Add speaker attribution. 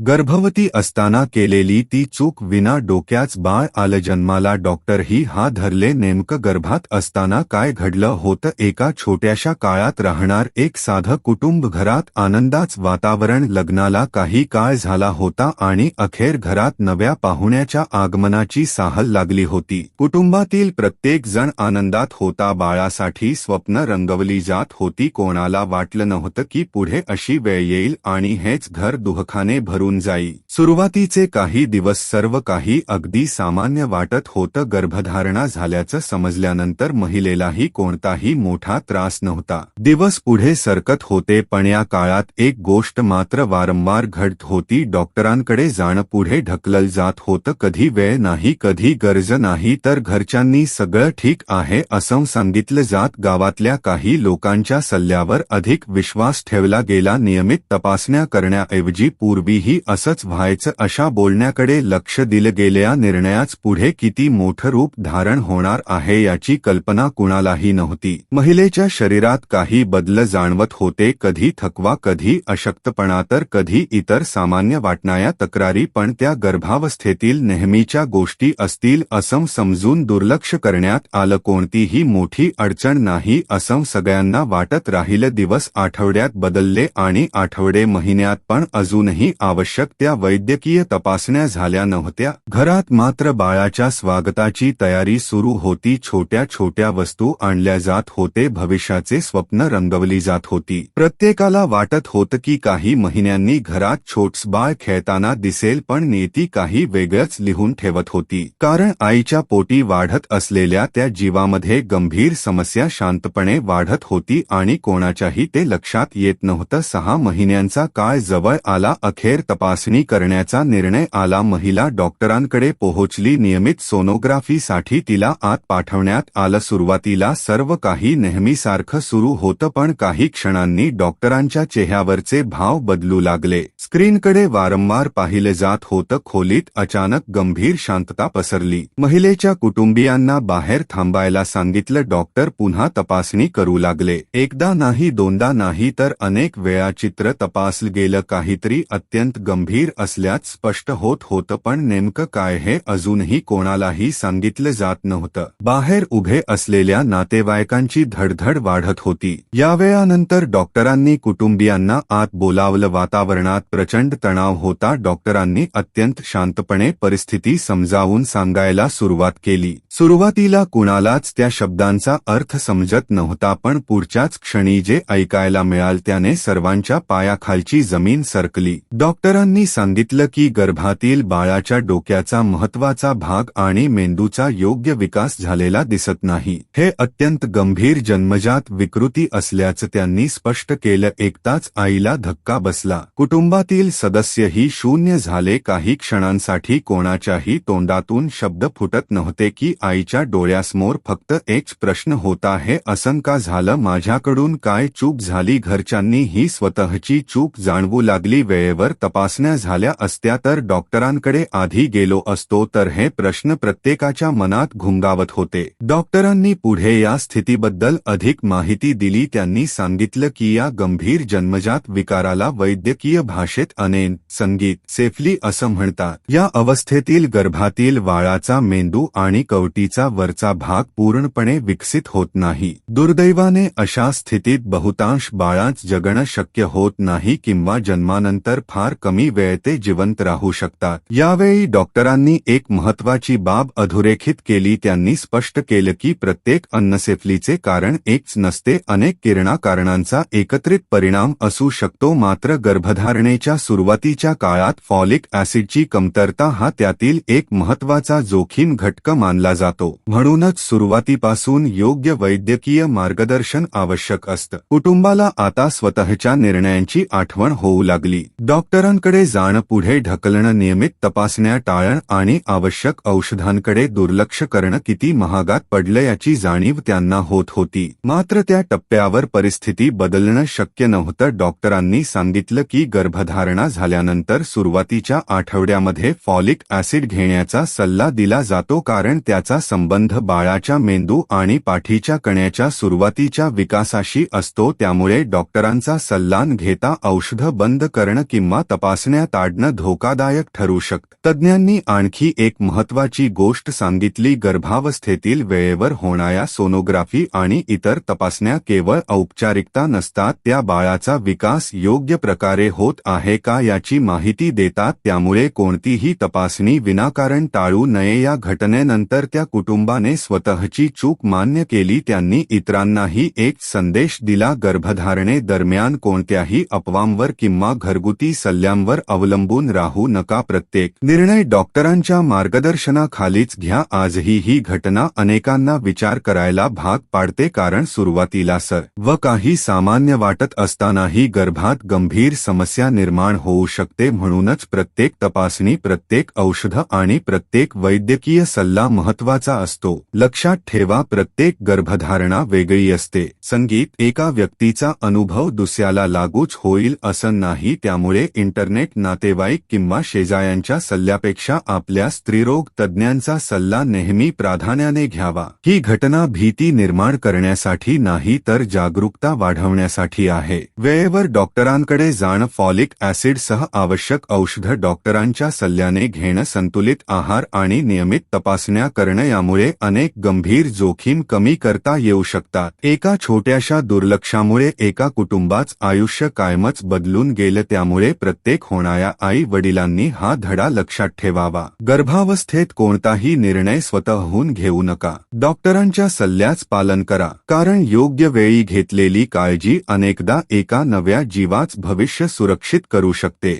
Speaker 1: गर्भवती असताना केलेली ती चूक विना डोक्याच बाळ आलं जन्माला डॉक्टरही हा धरले नेमकं गर्भात असताना काय घडलं होतं एका छोट्याशा काळात राहणार एक साधं कुटुंब घरात आनंदाच वातावरण लग्नाला काही काळ झाला होता आणि अखेर घरात नव्या पाहुण्याच्या आगमनाची साहल लागली होती। कुटुंबातील प्रत्येक जण आनंदात होता, बाळासाठी स्वप्न रंगवली जात होती। कोणाला वाटलं नव्हतं की पुढे अशी वेळ येईल आणि हेच घर दुःखाने भरून जाईल। सुरुवातीचे काही दिवस सर्व काही अगदी सामान्य वाटत होतं। गर्भधारणा झाल्याचं समजल्यानंतर महिलेलाही कोणताही मोठा त्रास नव्हता। दिवस पुढे सरकत होते, पण या काळात एक गोष्ट मात्र वारंवार घडत होती, डॉक्टरांकडे जाणं पुढे ढकललं जात होतं। कधी वेळ नाही, कधी गरज नाही, तर घरच्यांनी सगळं ठीक आहे असं सांगितलं जात। गावातल्या काही लोकांच्या सल्ल्यावर अधिक विश्वास ठेवला गेला। नियमित तपासण्या करण्याऐवजी पूर्वीही असंच व्हायचं अशा बोलण्याकडे लक्ष दिलं गेलं। या निर्णयाच पुढे किती मोठं रूप धारण होणार आहे याची कल्पना कुणालाही नव्हती। महिलेच्या शरीरात काही बदल जाणवत होते, कधी थकवा, कधी अशक्तपणा, तर कधी इतर सामान्य वाटणाऱ्या तक्रारी, पण त्या गर्भावस्थेतील नेहमीच्या गोष्टी असतील असं समजून दुर्लक्ष करण्यात आलं। कोणतीही मोठी अडचण नाही असं सगळ्यांना वाटत राहिलं। दिवस आठवड्यात बदलले आणि आठवडे महिन्यात, पण अजूनही आवश्यक त्या वैद्यकीय तपासण्या झाल्या नव्हत्या। घरात मात्र बाळाच्या स्वागताची तयारी सुरू होती। छोट्या छोट्या वस्तू आणल्या जात होते, भविष्याचे स्वप्न रंगवली जात होती। प्रत्येकाला वाटत होतं की काही महिन्यांनी घरात छोटस बाळ खेळताना दिसेल, पण नियती काही वेगळंच लिहून ठेवत होती। कारण आईच्या पोटी वाढत असलेल्या त्या जीवामध्ये गंभीर समस्या शांतपणे वाढत होती आणि कोणाच्याही ते लक्षात येत नव्हतं। 6 महिन्यांचा काळ जवळ आला, अखेर तपासणी करण्याचा निर्णय आला। महिला डॉक्टरांकडे पोहोचली। नियमित सोनोग्राफीसाठी तिला आत पाठवण्यात आलं। सुरुवातीला सर्व काही नेहमीसारखं सुरू होतं, पण काही क्षणांनी डॉक्टरांच्या चेहऱ्यावरचे भाव बदलू लागले। स्क्रीनकडे वारंवार पाहिलं जात होतं। खोलीत अचानक गंभीर शांतता पसरली। महिलेच्या कुटुंबियांना बाहेर थांबायला सांगितलं। डॉक्टर पुन्हा तपासणी करू लागले। एकदा नाही, दोनदा नाही, तर अनेक वेळा चित्र तपासलं गेलं। काहीतरी अत्यंत गंभीर असल्याचं स्पष्ट होत होतं, पण नेमकं काय हे अजूनही कोणालाही सांगितलं जात नव्हतं। बाहेर उभे असलेल्या नातेवाईकांची धडधड वाढत होती। या वेळानंतर डॉक्टरांनी कुटुंबियांना आत बोलावलं। वातावरणात प्रचंड तणाव होता। डॉक्टरांनी अत्यंत शांतपणे परिस्थिती समजावून सांगायला सुरुवात केली। सुरुवातीला कुणालाच त्या शब्दांचा अर्थ समजत नव्हता, पण पुढच्याच क्षणी जे ऐकायला मिळालं त्याने सर्वांच्या पायाखालची जमीन सरकली। डॉक्टरांनी सांगितलं की गर्भातील बाळाच्या डोक्याचा महत्त्वाचा भाग आणि मेंदूचा योग्य विकास झालेला दिसत नाही। हे अत्यंत गंभीर जन्मजात विकृती असल्याचं त्यांनी स्पष्ट केलं। एकताच आईला धक्का बसला। कुटुंबातील सदस्यही शून्य झाले। काही क्षणांसाठी कोणाच्याही तोंडातून शब्द फुटत नव्हते की आईच्या डोळ्यासमोर फक्त एकच प्रश्न होता, हे असं का झालं? माझ्याकडून काय चूक झाली? घरच्यांनी ही स्वतःची चूक जाणवू लागली। वेळेवर तपासण्या झाल्या असत्या तर डॉक्टरांकडे आधी गेलो असतो, तर हे प्रश्न प्रत्येकाच्या मनात घुंगावत होते। डॉक्टरांनी पुढे या स्थितीबद्दल अधिक माहिती दिली। त्यांनी सांगितलं की या गंभीर जन्मजात विकाराला वैद्यकीय भाषेत अनएन्सेफली असं म्हणतात। या अवस्थेतील गर्भातील बाळाचा मेंदू आणि कवटीचा वरचा भाग पूर्णपणे विकसित होत नाही। दुर्दैवाने अशा स्थितीत बहुतांश बाळांचं जगणं शक्य होत नाही किंवा जन्मानंतर फार कमी वेळ ते जिवंत राहू शकतात। यावेळी डॉक्टरांनी एक महत्त्वाची बाब अधोरेखित केली। त्यांनी स्पष्ट केलं की प्रत्येक अनसेफलीचे कारण एकच नसते, अनेक कारणांचा एकत्रित परिणाम असू शकतो। मात्र गर्भधारणेच्या सुरुवातीच्या काळात फॉलिक ऍसिडची कमतरता हा त्यातील एक महत्त्वाचा जोखीम घटक मानला जातो। म्हणूनच सुरुवातीपासून योग्य वैद्यकीय मार्गदर्शन आवश्यक असतं। कुटुंबाला आता स्वतःच्या निर्णयांची आठवण होऊ लागली। डॉक्टरांकडे जाणं पुढे ढकलणं, नियमित तपासण्या टाळणं आणि आवश्यक औषधांकडे दुर्लक्ष करणं किती महागात पडलं याची जाणीव त्यांना होत होती। मात्र त्या टप्प्यावर परिस्थिती बदलणं शक्य नव्हतं। डॉक्टरांनी सांगितलं की गर्भधारणा झाल्यानंतर सुरुवातीच्या आठवड्यामध्ये फॉलिक ऍसिड घेण्याचा सल्ला दिला जातो, कारण त्याचा संबंध बाळाच्या मेंदू आणि पाठीच्या कण्याच्या सुरुवातीच्या विकासाशी असतो। त्यामुळे डॉक्टरांचा सल्ला न घेता औषधं बंद करणं किंवा तपासणी तपासण्या टाळणं धोकादायक ठरू शकतं. तज्ज्ञांनी आणखी एक महत्त्वाची गोष्ट सांगितली, गर्भावस्थेतील वेळेवर होणाऱ्या सोनोग्राफी आणि इतर तपासण्या केवळ औपचारिकता नसतात, त्या बाळाचा विकास योग्य प्रकारे होत आहे का याची माहिती देतात. त्यामुळे कोणतीही तपासणी विनाकारण टाळू नये. या घटनेनंतर त्या कुटुंबाने स्वतःची चूक मान्य केली. त्यांनी इतरांनाही एक संदेश दिला, गर्भधारणे दरम्यान कोणत्याही अफवांवर किंवा घरगुती सल्ल्यांवर अवलंबून राहू नका. प्रत्येक निर्णय डॉक्टरांच्या मार्गदर्शनाखालीच घ्या. आजही ही घटना अनेकांना विचार करायला भाग पाडते, कारण सुरुवातीला सर्व काही सामान्य वाटत असतानाही गर्भात गंभीर समस्या निर्माण होऊ शकते. म्हणूनच प्रत्येक तपासणी, प्रत्येक औषध आणि प्रत्येक वैद्यकीय सल्ला महत्त्वाचा असतो. लक्षात ठेवा, प्रत्येक गर्भधारणा वेगळी असते. संगीत, एका व्यक्तीचा अनुभव दुसऱ्याला लागूच होईल असं नाही. त्यामुळे इंटरनेट, नातेवाईक किंवा शेजाऱ्यांच्या सल्ल्यापेक्षा आपल्या स्त्रीरोग तज्ज्ञांचा सल्ला नेहमी प्राधान्याने घ्यावा. ही घटना भीती निर्माण करण्यासाठी नाही, तर जागरूकता वाढवण्यासाठी आहे. वेळेवर डॉक्टरांकडे जाणं, फॉलिक ॲसिडसह आवश्यक औषध डॉक्टरांच्या सल्ल्याने घेणं, संतुलित आहार आणि नियमित तपासण्या करणं यामुळे अनेक गंभीर जोखीम कमी करता येऊ शकतात. एका छोट्याशा दुर्लक्षामुळे एका कुटुंबाचं आयुष्य कायमच बदलून गेलं. त्यामुळे प्रत्येक होणाऱ्या आई वडिलांनी हा धडा लक्षात ठेवावा. गर्भावस्थेत कोणताही निर्णय स्वतःहून घेऊ नका. डॉक्टरांच्या सल्ल्याचं पालन करा, कारण योग्य वेळी घेतलेली काळजी अनेकदा एका नव्या जीवाचं भविष्य सुरक्षित करू शकते.